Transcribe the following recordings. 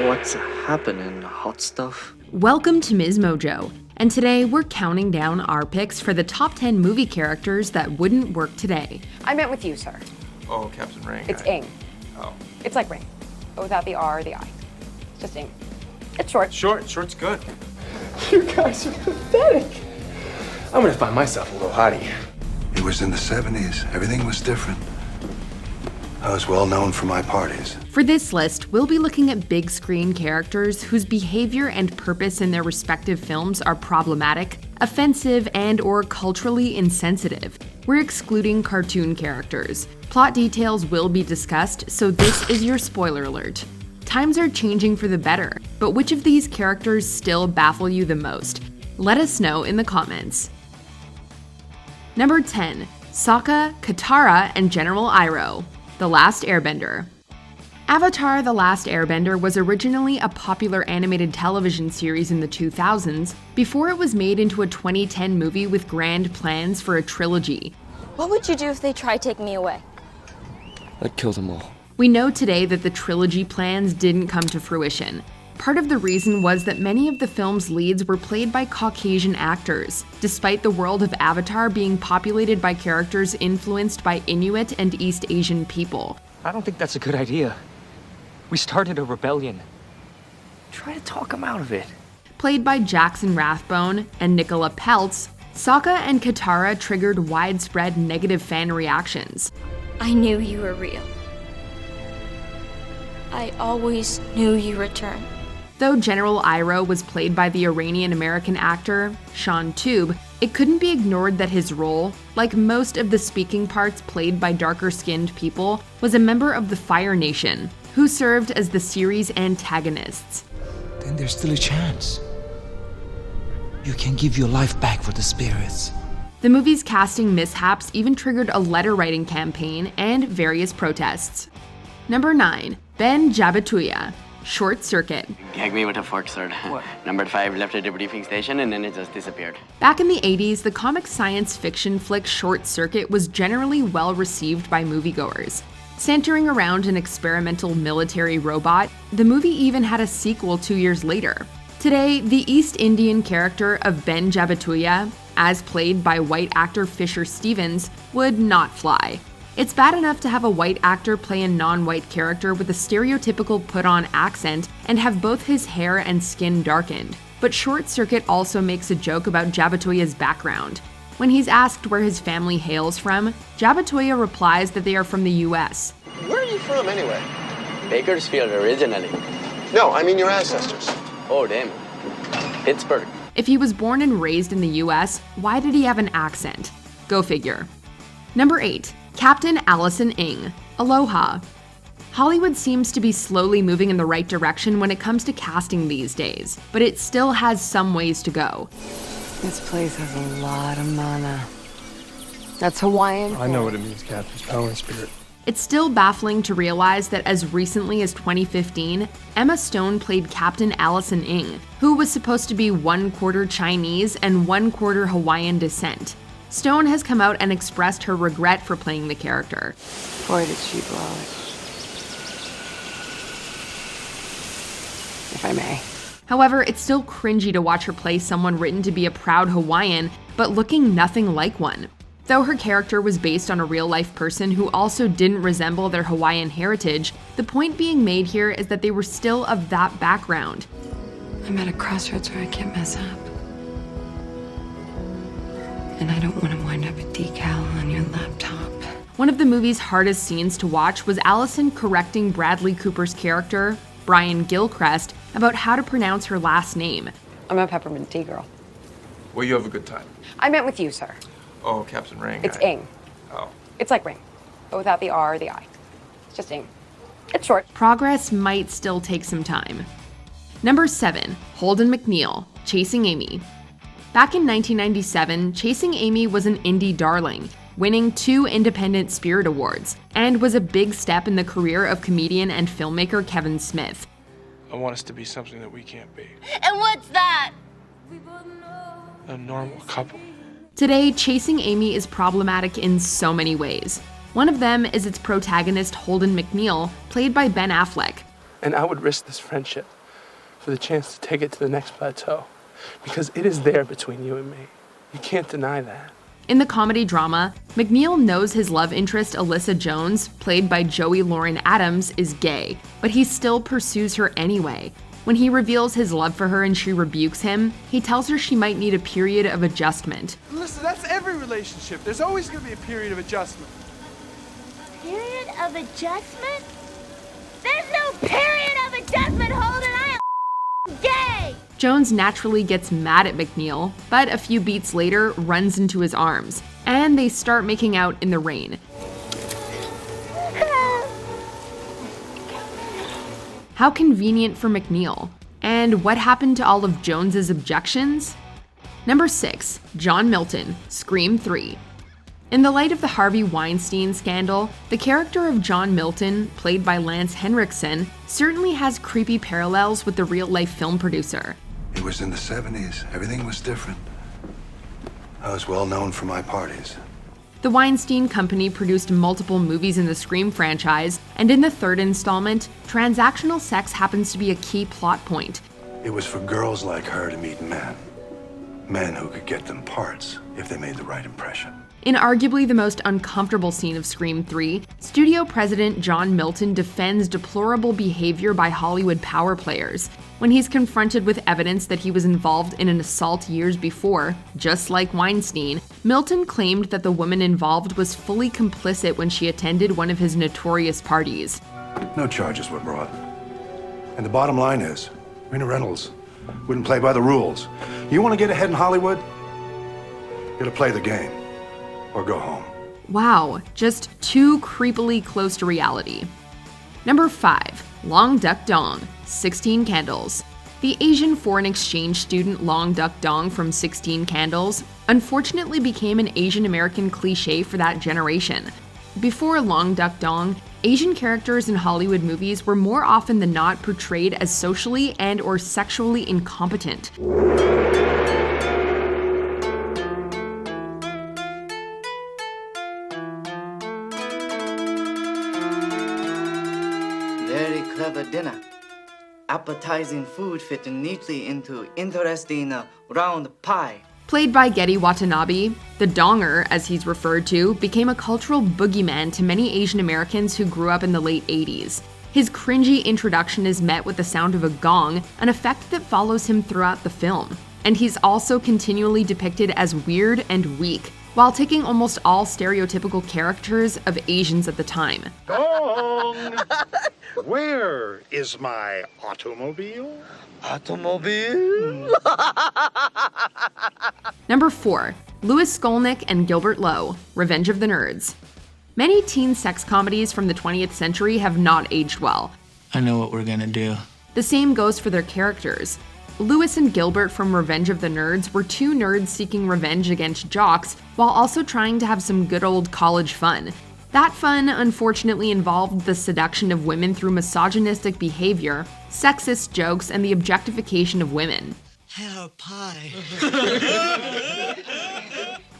What's happening, hot stuff? Welcome to MsMojo, and today we're counting down our picks for the top 10 movie characters that wouldn't work today. I meant with you, sir. Oh, Captain Ring. It's Ing. Oh. It's like ring, but without the R or the I. It's just Ing. It's short. Short's good. You guys are pathetic. I'm gonna find myself a little hottie. It was in the 70s. Everything was different. I was well known for my parties. For this list, we'll be looking at big screen characters whose behavior and purpose in their respective films are problematic, offensive, and/or culturally insensitive. We're excluding cartoon characters. Plot details will be discussed, so this is your spoiler alert. Times are changing for the better, but which of these characters still baffle you the most? Let us know in the comments. Number 10. Sokka, Katara, and General Iroh. The Last Airbender. Avatar: The Last Airbender was originally a popular animated television series in the 2000s before it was made into a 2010 movie with grand plans for a trilogy. What would you do if they tried taking me away? I'd kill them all. We know today that the trilogy plans didn't come to fruition. Part of the reason was that many of the film's leads were played by Caucasian actors, despite the world of Avatar being populated by characters influenced by Inuit and East Asian people. I don't think that's a good idea. We started a rebellion. Try to talk him out of it. Played by Jackson Rathbone and Nicola Peltz, Sokka and Katara triggered widespread negative fan reactions. I knew you were real. I always knew you returned. Though General Iroh was played by the Iranian-American actor Sean Tube, it couldn't be ignored that his role, like most of the speaking parts played by darker-skinned people, was a member of the Fire Nation, who served as the series' antagonists. Then there's still a chance. You can give your life back for the spirits. The movie's casting mishaps even triggered a letter-writing campaign and various protests. Number 9. Ben Jabituya. Short Circuit. Gag me with a fork sword. Number 5 left at the briefing station and then it just disappeared. Back in the 80s, the comic science fiction flick Short Circuit was generally well received by moviegoers. Centering around an experimental military robot, the movie even had a sequel 2 years later. Today, the East Indian character of Ben Jabituya, as played by white actor Fisher Stevens, would not fly. It's bad enough to have a white actor play a non-white character with a stereotypical put-on accent and have both his hair and skin darkened. But Short Circuit also makes a joke about Jabituya's background. When he's asked where his family hails from, Jabituya replies that they are from the US. Where are you from, anyway? Bakersfield originally. No, I mean your ancestors. Oh, damn. Pittsburgh. If he was born and raised in the US, why did he have an accent? Go figure. Number 8. Captain Allison Ing. Aloha. Hollywood seems to be slowly moving in the right direction when it comes to casting these days, but it still has some ways to go. This place has a lot of mana. That's Hawaiian. I know what it means, Captain. Power and spirit. It's still baffling to realize that as recently as 2015, Emma Stone played Captain Allison Ing, who was supposed to be 1/4 Chinese and 1/4 Hawaiian descent. Stone has come out and expressed her regret for playing the character. Boy, did she blow it. If I may. However, it's still cringy to watch her play someone written to be a proud Hawaiian, but looking nothing like one. Though her character was based on a real-life person who also didn't resemble their Hawaiian heritage, the point being made here is that they were still of that background. I'm at a crossroads where I can't mess up. And I don't want to wind up a decal on your laptop. One of the movie's hardest scenes to watch was Allison correcting Bradley Cooper's character, Brian Gilchrist, about how to pronounce her last name. I'm a peppermint tea girl. Well, you have a good time. I meant with you, sir. Oh, Captain Ring. It's Ing. Oh. It's like ring, but without the R or the I. It's just Ing. It's short. Progress might still take some time. Number 7. Holden McNeil. Chasing Amy. Back in 1997, Chasing Amy was an indie darling, winning 2 Independent Spirit Awards, and was a big step in the career of comedian and filmmaker Kevin Smith. I want us to be something that we can't be. And what's that? A normal couple. Today, Chasing Amy is problematic in so many ways. One of them is its protagonist Holden McNeil, played by Ben Affleck. And I would risk this friendship for the chance to take it to the next plateau. Because it is there between you and me. You can't deny that. In the comedy drama, McNeil knows his love interest Alyssa Jones, played by Joey Lauren Adams, is gay, but he still pursues her anyway. When he reveals his love for her and she rebukes him, he tells her she might need a period of adjustment. Listen, that's every relationship. There's always going to be a period of adjustment. Period of adjustment? There's no period of adjustment, Holden! I am gay! Jones naturally gets mad at McNeil, but a few beats later runs into his arms, and they start making out in the rain. How convenient for McNeil. And what happened to all of Jones's objections? Number 6, John Milton, Scream 3. In the light of the Harvey Weinstein scandal, the character of John Milton, played by Lance Henriksen, certainly has creepy parallels with the real-life film producer. It was in the 70s. Everything was different. I was well known for my parties. The Weinstein Company produced multiple movies in the Scream franchise, and in the third installment, transactional sex happens to be a key plot point. It was for girls like her to meet men. Men who could get them parts if they made the right impression. In arguably the most uncomfortable scene of Scream 3, studio president John Milton defends deplorable behavior by Hollywood power players. When he's confronted with evidence that he was involved in an assault years before, just like Weinstein, Milton claimed that the woman involved was fully complicit when she attended one of his notorious parties. No charges were brought. And the bottom line is, Rena Reynolds wouldn't play by the rules. You want to get ahead in Hollywood? You gotta play the game. Or go home. Wow, just too creepily close to reality. Number 5, Long Duk Dong, 16 Candles. The Asian foreign exchange student Long Duk Dong from 16 Candles unfortunately became an Asian American cliche for that generation. Before Long Duk Dong, Asian characters in Hollywood movies were more often than not portrayed as socially and or sexually incompetent. Very clever dinner. Appetizing food fit neatly into interesting round pie. Played by Getty Watanabe, the Donger, as he's referred to, became a cultural boogeyman to many Asian Americans who grew up in the late 80s. His cringy introduction is met with the sound of a gong, an effect that follows him throughout the film. And he's also continually depicted as weird and weak, while taking almost all stereotypical characters of Asians at the time. Dong! Where is my automobile? Automobile? Number 4, Louis Skolnick and Gilbert Lowe, Revenge of the Nerds. Many teen sex comedies from the 20th century have not aged well. I know what we're gonna do. The same goes for their characters. Louis and Gilbert from Revenge of the Nerds were two nerds seeking revenge against jocks while also trying to have some good old college fun. That fun, unfortunately, involved the seduction of women through misogynistic behavior, sexist jokes, and the objectification of women. Hair pie.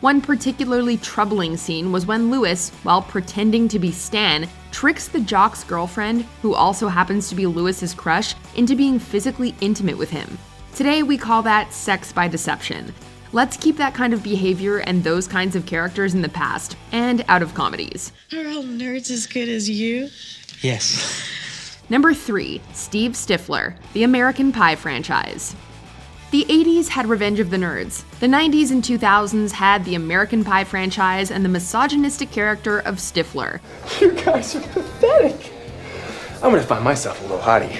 One particularly troubling scene was when Louis, while pretending to be Stan, tricks the jock's girlfriend, who also happens to be Louis's crush, into being physically intimate with him. Today we call that sex by deception. Let's keep that kind of behavior and those kinds of characters in the past, and out of comedies. Are all nerds as good as you? Yes. Number 3, Steve Stifler, the American Pie franchise. The 80s had Revenge of the Nerds. The 90s and 2000s had the American Pie franchise and the misogynistic character of Stifler. You guys are pathetic. I'm gonna find myself a little hottie.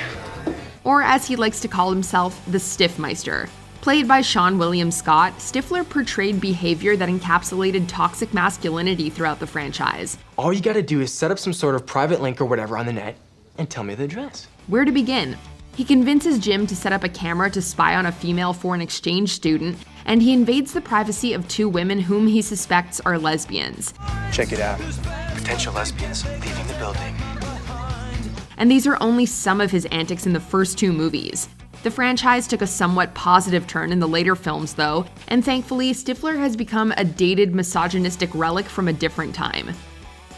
Or as he likes to call himself, the Stiffmeister. Played by Sean William Scott, Stifler portrayed behavior that encapsulated toxic masculinity throughout the franchise. All you gotta do is set up some sort of private link or whatever on the net and tell me the address. Where to begin? He convinces Jim to set up a camera to spy on a female foreign exchange student, and he invades the privacy of two women whom he suspects are lesbians. Check it out. Potential lesbians leaving the building. And these are only some of his antics in the first two movies. The franchise took a somewhat positive turn in the later films, though, and thankfully, Stifler has become a dated misogynistic relic from a different time.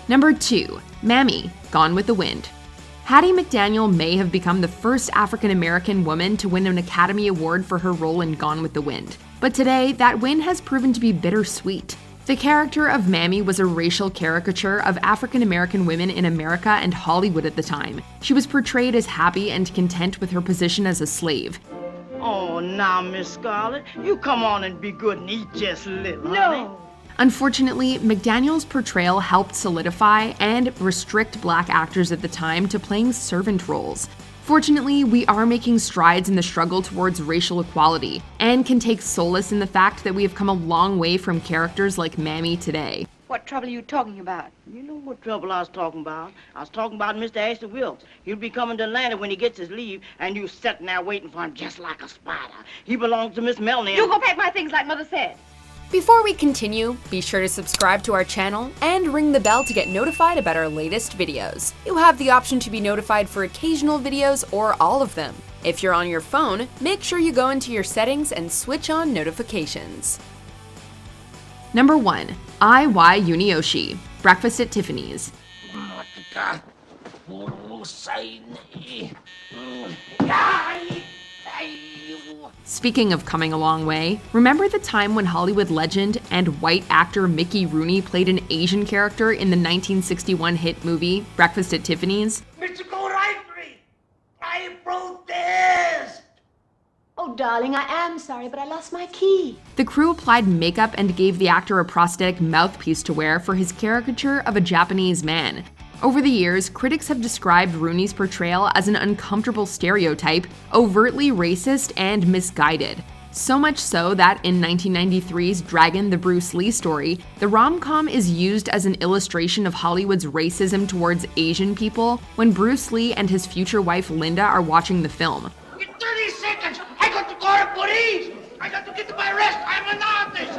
Number 2, Mammy, Gone with the Wind. Hattie McDaniel may have become the first African-American woman to win an Academy Award for her role in Gone with the Wind, but today that win has proven to be bittersweet. The character of Mammy was a racial caricature of African-American women in America and Hollywood at the time. She was portrayed as happy and content with her position as a slave. Oh, now, Miss Scarlett, you come on and be good and eat just a little, honey. Unfortunately, McDaniel's portrayal helped solidify and restrict black actors at the time to playing servant roles. Fortunately, we are making strides in the struggle towards racial equality, and can take solace in the fact that we have come a long way from characters like Mammy today. What trouble are you talking about? You know what trouble I was talking about. I was talking about Mr. Ashton Wilkes. He'll be coming to Atlanta when he gets his leave, and you sitting there waiting for him just like a spider. He belongs to Miss Melanie. You go pack my things like Mother said. Before we continue, be sure to subscribe to our channel and ring the bell to get notified about our latest videos. You have the option to be notified for occasional videos or all of them. If you're on your phone, make sure you go into your settings and switch on notifications. Number 1. I.Y. Yunioshi, Breakfast at Tiffany's. Speaking of coming a long way, remember the time when Hollywood legend and white actor Mickey Rooney played an Asian character in the 1961 hit movie Breakfast at Tiffany's? Mr. Goldright, I protest! Oh, darling, I am sorry, but I lost my key. The crew applied makeup and gave the actor a prosthetic mouthpiece to wear for his caricature of a Japanese man. Over the years, critics have described Rooney's portrayal as an uncomfortable stereotype, overtly racist and misguided. So much so that in 1993's Dragon: The Bruce Lee Story, the rom-com is used as an illustration of Hollywood's racism towards Asian people when Bruce Lee and his future wife Linda are watching the film. In 30 seconds, I got to call the police! I got to get to my rest! I'm an artist!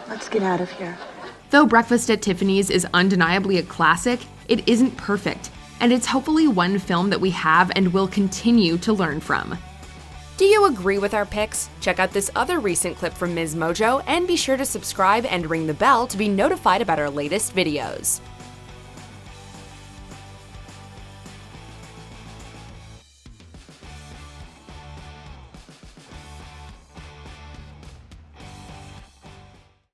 Let's get out of here. Though Breakfast at Tiffany's is undeniably a classic, it isn't perfect, and it's hopefully one film that we have and will continue to learn from. Do you agree with our picks? Check out this other recent clip from MsMojo and be sure to subscribe and ring the bell to be notified about our latest videos.